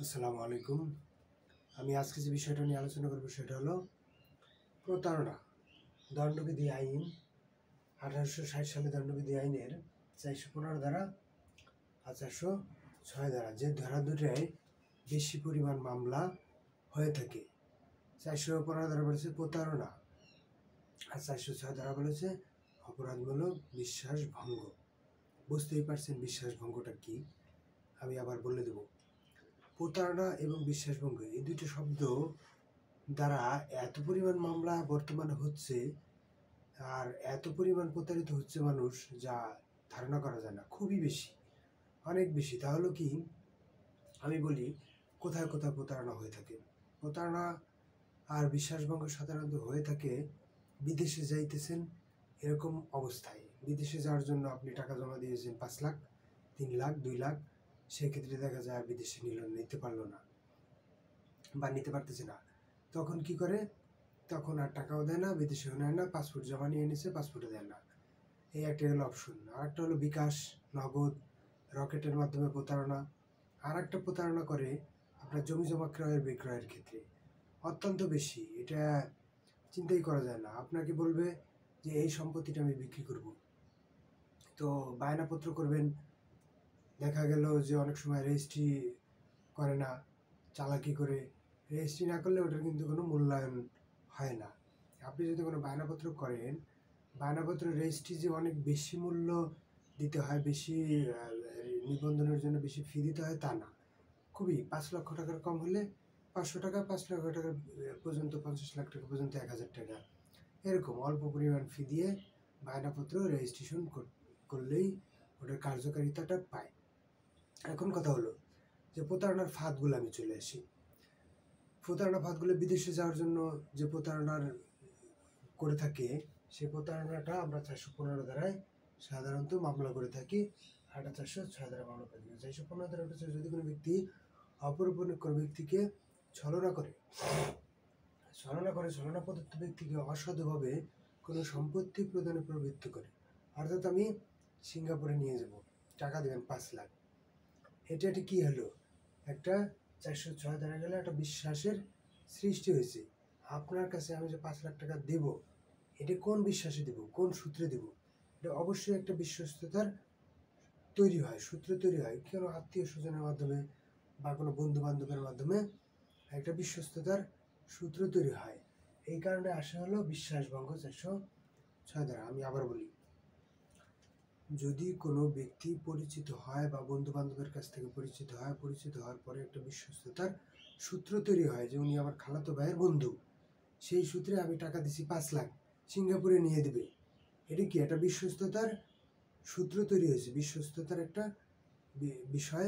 আসসালামু আলাইকুম। আমি আজকে যে বিষয়টা নিয়ে আলোচনা করব সেটা হলো প্রতারণা। দণ্ডবিধি আইন 1860 সালে দণ্ডবিধি আইনের 415 ধারা আর 406 ধারা, যে ধারা দুটায় বেশি পরিমাণ মামলা হয়ে থাকে। 415 ধারা বলেছে প্রতারণা আর 406 ধারা বলেছে অপরাধমূলক বিশ্বাস ভঙ্গ। বুঝতেই পারছেন বিশ্বাস ভঙ্গটা কি, আমি আবার বলে দেব। প্রতারণা এবং বিশ্বাসভঙ্গ এই দুটো শব্দ দ্বারা এত পরিমাণ মামলা বর্তমানে হচ্ছে আর এত পরিমাণ প্রতারিত হচ্ছে মানুষ, যা ধারণা করা যায় না। খুবই বেশি, অনেক বেশি। তাহলে কি আমি বলি কোথায় কোথায় প্রতারণা হয়ে থাকে। প্রতারণা আর বিশ্বাসভঙ্গ সাধারণত হয়ে থাকে বিদেশে যাইতেছেন এরকম অবস্থায়। বিদেশে যাওয়ার জন্য আপনি টাকা জমা দিয়েছেন 5 লাখ, 3 লাখ, 2 লাখ, সেক্ষেত্রে দেখা যায় আর বিদেশে নিতে পারলো না বা নিতে পারতেছে না। তখন কি করে? তখন আর টাকাও দেয় না, বিদেশেও নেয় না, পাসপোর্ট জমা নিয়ে নিছে, পাসপোর্টে দেয় না। এই একটা হলো অপশন। আর একটা হলো বিকাশ, নগদ, রকেটের মাধ্যমে প্রতারণা। আর একটা প্রতারণা করে আপনার জমি জমা ক্রয়ের বিক্রয়ের ক্ষেত্রে অত্যন্ত বেশি। এটা চিন্তাই করা যায় না। আপনাকে বলবে যে এই সম্পত্তিটা আমি বিক্রি করব, তো বায়নাপত্র করবেন। দেখা গেল যে অনেক সময় রেজিস্ট্রি করে না, চালাকি করে। রেজিস্ট্রি না করলে ওটার কিন্তু কোনো মূল্যায়ন হয় না। আপনি যদি কোনো বায়নাপত্র করেন, বায়নাপত্র রেজিস্ট্রি যে অনেক বেশি মূল্য দিতে হয়, বেশি নিবন্ধনের জন্য বেশি ফি দিতে হয় তা না। খুবই 5 লক্ষ টাকার কম হলে 500 টাকা, 5 লক্ষ টাকা পর্যন্ত, 50 লাখ টাকা পর্যন্ত 1000 টাকা, এরকম অল্প পরিমাণ ফি দিয়ে বায়নাপত্র রেজিস্ট্রেশন করলেই ওটার কার্যকারিতাটা পায়। এখন কথা হলো যে প্রতারণার ফাঁদগুলো আমি চলে আসি। প্রতারণা ফাঁদগুলো বিদেশে যাওয়ার জন্য যে প্রতারণার করে থাকে, সেই প্রতারণাটা আমরা 415 ধারায় সাধারণত মামলা করে থাকি। আর 406 ধারা মামলা করে থাকি। 415 ধারা হচ্ছে যদি কোনো ব্যক্তি অপর কোনো ব্যক্তিকে ছলনা করে, ছলনা প্রদত্ত ব্যক্তিকে অসাধুভাবে কোনো সম্পত্তি প্রদানে প্রবৃত্ত করে। অর্থাৎ আমি সিঙ্গাপুরে নিয়ে যাব, টাকা দেবেন 5 লাখ। এটা কি হলো? একটা 406 ধারা গেলে একটা বিশ্বাসের সৃষ্টি হয়েছে। আপনার কাছে আমি যে 5 লাখ টাকা দেব, এটা কোন বিশ্বাসে দেব, কোন সূত্রে দেব? এটা অবশ্যই একটা বিশ্বস্ততার তৈরি হয়, সূত্র তৈরি হয়। কেন? আত্মীয় স্বজনের মাধ্যমে বা কোনো বন্ধু বান্ধবের মাধ্যমে একটা বিশ্বস্ততার সূত্র তৈরি হয়। এই কারণে আসা হলো বিশ্বাসভঙ্গ 406 ধারা। আমি আবার বলি, যদি কোনো ব্যক্তি পরিচিত হয় বা বন্ধু বান্ধবের কাছ থেকে পরিচিত হয়, পরিচিত হওয়ার পরে একটা বিশ্বস্ততার সূত্র তৈরি হয় যে উনি আমার খালাতো ভাইয়ের বন্ধু, সেই সূত্রে আমি টাকা দিছি 5 লাখ, সিঙ্গাপুরে নিয়ে দেবে, এটা কি একটা বিশ্বস্ততার সূত্র তৈরি হয়েছে, বিশ্বস্ততার একটা বিষয়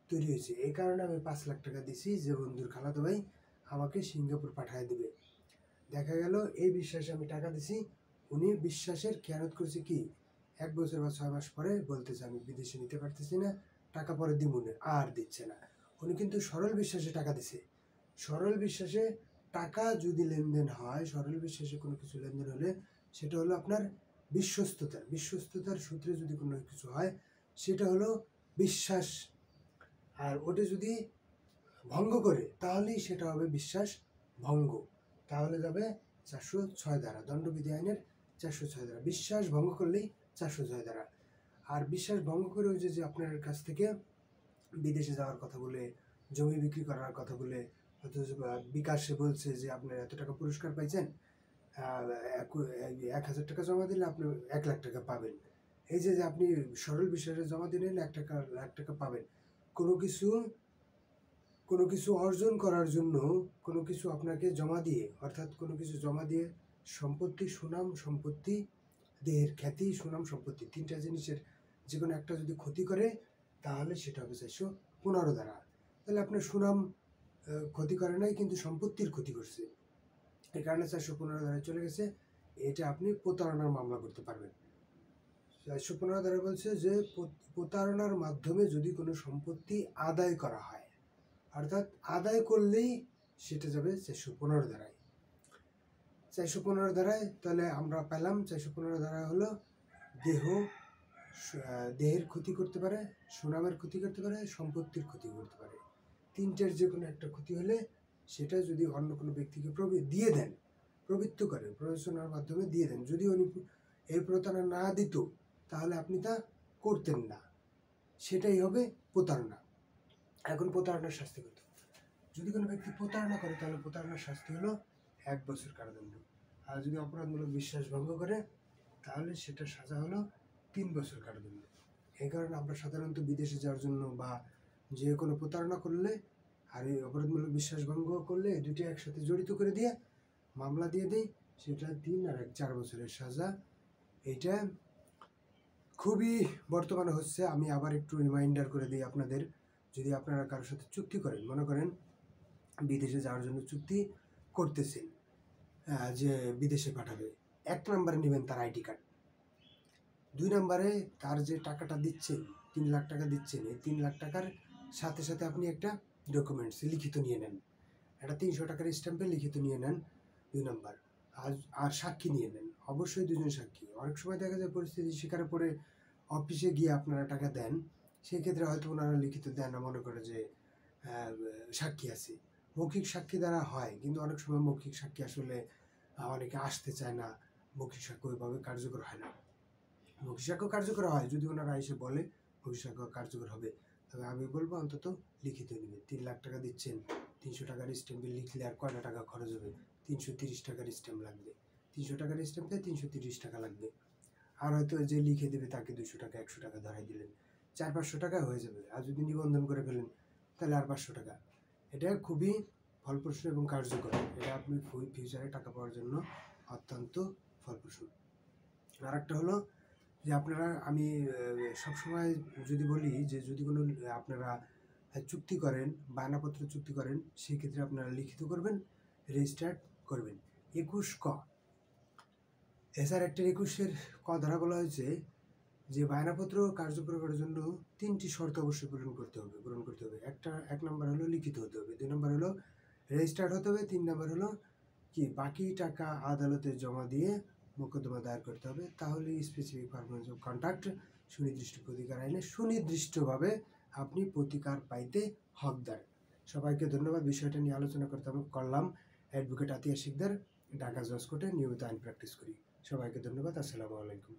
তৈরি হয়েছে। এই কারণে আমি 5 লাখ টাকা দিছি যে বন্ধুর খালাতো ভাই আমাকে সিঙ্গাপুর পাঠিয়ে দেবে। দেখা গেল এই বিশ্বাসে আমি টাকা দিছি, উনি বিশ্বাসের খেয়ানত করেছে কি 1 বছর বা 6 মাস পরে বলতেছে আমি বিদেশে নিতে পারতেছি না, টাকা পরে দিমুনে, আর দিচ্ছে না। উনি কিন্তু সরল বিশ্বাসে টাকা দিছে। সরল বিশ্বাসে টাকা যদি লেনদেন হয়, সরল বিশ্বাসে কোনো কিছু লেনদেন হলে সেটা হলো আপনার বিশ্বস্ততার সূত্রে যদি কোনো কিছু হয় সেটা হলো বিশ্বাস। আর ওটা যদি ভঙ্গ করে তাহলেই সেটা হবে বিশ্বাস ভঙ্গ। তাহলে যাবে 406 ধারা, দণ্ডবিধি আইনের 406 ধারা। বিশ্বাস ভঙ্গ করলেই 406 ধারা। আর বিশ্বাস ভঙ্গ করে ওই যে আপনার কাছ থেকে বিদেশে যাওয়ার কথা বলে, জমি বিক্রি করার কথা বলে, অথচ বিকাশে বলছে যে আপনার এত টাকা পুরস্কার পাইছেন, 1000 টাকা জমা দিলে আপনি 1 লাখ টাকা পাবেন। এই যে আপনি সরল বিশ্বাসে জমা দিলেন 1 লাখ টাকা পাবেন। কোনো কিছু অর্জন করার জন্য কোনো কিছু আপনাকে জমা দিয়ে, অর্থাৎ কোনো কিছু জমা দিয়ে সম্পত্তি, সুনাম, সম্পত্তি, দেহের খ্যাতি, সুনাম, সম্পত্তি, 3টা জিনিসের যে কোনো একটা যদি ক্ষতি করে তাহলে সেটা হবে 415 ধারা। তাহলে আপনার সুনাম ক্ষতি করে নাই, কিন্তু সম্পত্তির ক্ষতি করছে, এই কারণে 415 ধারায় চলে গেছে। এটা আপনি প্রতারণার মামলা করতে পারবেন। 415 ধারা বলছে যে প্রতারণার মাধ্যমে যদি কোনো সম্পত্তি আদায় করা হয়, অর্থাৎ আদায় করলেই সেটা যাবে 415 ধারায়। 415 ধারায় তাহলে আমরা পেলাম 415 ধারা হলো দেহের ক্ষতি করতে পারে, সুনামের ক্ষতি করতে পারে, সম্পত্তির ক্ষতি করতে পারে। তিনটের যে কোনো একটা ক্ষতি হলে সেটা যদি অন্য কোনো ব্যক্তিকে দিয়ে দেন, প্রবৃত্ত করেন, প্ররোচনার মাধ্যমে দিয়ে দেন, যদি উনি এই প্রতারণা না দিত তাহলে আপনি তা করতেন না, সেটাই হবে প্রতারণা। এখন প্রতারণার শাস্তি কত? যদি কোনো ব্যক্তি প্রতারণা করে তাহলে প্রতারণার শাস্তি হলো 1 বছর কারাদণ্ড। আর যদি অপরাধমূলক বিশ্বাস ভঙ্গ করে তাহলে সেটা সাজা হলো 3 বছর কারাদণ্ড। এই কারণে আমরা সাধারণত বিদেশে যাওয়ার জন্য বা যে কোনো প্রতারণা করলে আর এই অপরাধমূলক বিশ্বাস ভঙ্গ করলে এই দুটি একসাথে জড়িত করে দিয়ে মামলা দিয়ে দিই, সেটা 3 আর 1 4 বছরের সাজা। এটা খুবই বর্তমানে হচ্ছে। আমি আবার একটু রিমাইন্ডার করে দিই আপনাদের, যদি আপনারা কারোর সাথে চুক্তি করেন, মনে করেন বিদেশে যাওয়ার জন্য চুক্তি করতেছেন যে বিদেশে পাঠাবে, 1 নম্বরে নেবেন তার আইডি কার্ড, 2 নম্বরে তার যে টাকাটা দিচ্ছেন 3 লাখ টাকা দিচ্ছেন, এই 3 লাখ টাকার সাথে সাথে আপনি একটা ডকুমেন্টস লিখিত নিয়ে নেন, একটা 300 টাকার স্ট্যাম্পে লিখিত নিয়ে নেন 2 নম্বর। আর সাক্ষী নিয়ে নেন, অবশ্যই 2 জন সাক্ষী। অনেক সময় দেখা যায় পরিস্থিতি শিকারে পড়ে অফিসে গিয়ে আপনারা টাকা দেন, সেক্ষেত্রে হয়তো ওনারা লিখিত দেন না, মনে করে যে সাক্ষী আছে। মৌখিক সাক্ষী দ্বারা হয়, কিন্তু অনেক সময় মৌখিক সাক্ষী আসলে অনেকে আসতে চায় না, মৌখিক সাক্ষ্য ওইভাবে কার্যকর হয় না। মৌখিক সাক্ষ্য কার্যকর হয় যদি ওনারা এসে বলে মৌখিক সাক্ষ্য কার্যকর হবে, তবে আমি বলবো অন্তত লিখিত নেবেন। 3 লাখ টাকা দিচ্ছেন, 300 টাকার স্ট্যাম্পে লিখলে আর কয়টা টাকা খরচ হবে? 330 টাকার স্ট্যাম্প লাগবে, 300 টাকার স্ট্যাম্পে 330 টাকা লাগবে। আর হয়তো যে লিখে দেবে তাকে 200 টাকা 100 টাকা ধরাই দিলেন, 400-500 টাকা হয়ে যাবে। আর যদি নিবন্ধন করে ফেলেন তাহলে আর 500 টাকা। এটা খুবই ফলপ্রসূ এবং কার্যকর। এটা আপনি ফিউচারে টাকা পাওয়ার জন্য অত্যন্ত ফলপ্রসূ। আর একটা হলো যে আপনারা, আমি সবসময় যদি বলি যে যদি কোনো আপনারা চুক্তি করেন, বায়নাপত্র চুক্তি করেন, সেই ক্ষেত্রে আপনারা লিখিত করবেন, রেজিস্টার্ড করবেন। 21 ক এসআর অ্যাক্টের 21-এর ক ধারা বলা হয়েছে যে বায়নাপত্র কার্যকর করার জন্য 3টি শর্ত অবশ্যই পূরণ করতে হবে। 1 নম্বর হলো লিখিত হতে হবে, 2 নম্বর হলো রেজিস্টার্ড হতে হবে, 3 নম্বর হলো কি বাকি টাকা আদালতে জমা দিয়ে মোকদ্দমা দায়ের করতে হবে। তাহলে স্পেসিফিক পারফরমেন্স অফ কন্ট্রাক্ট সুনির্দিষ্ট প্রতিকার আইনে সুনির্দিষ্টভাবে আপনি প্রতিকার পাইতে হকদার। সবাইকে ধন্যবাদ। বিষয়টা নিয়ে আলোচনা করলাম। অ্যাডভোকেট আতিয়া শিকদার, ঢাকা জজ কোর্টে নিয়মিত আইন প্র্যাকটিস করি। সবাইকে ধন্যবাদ। আসসালামু আলাইকুম।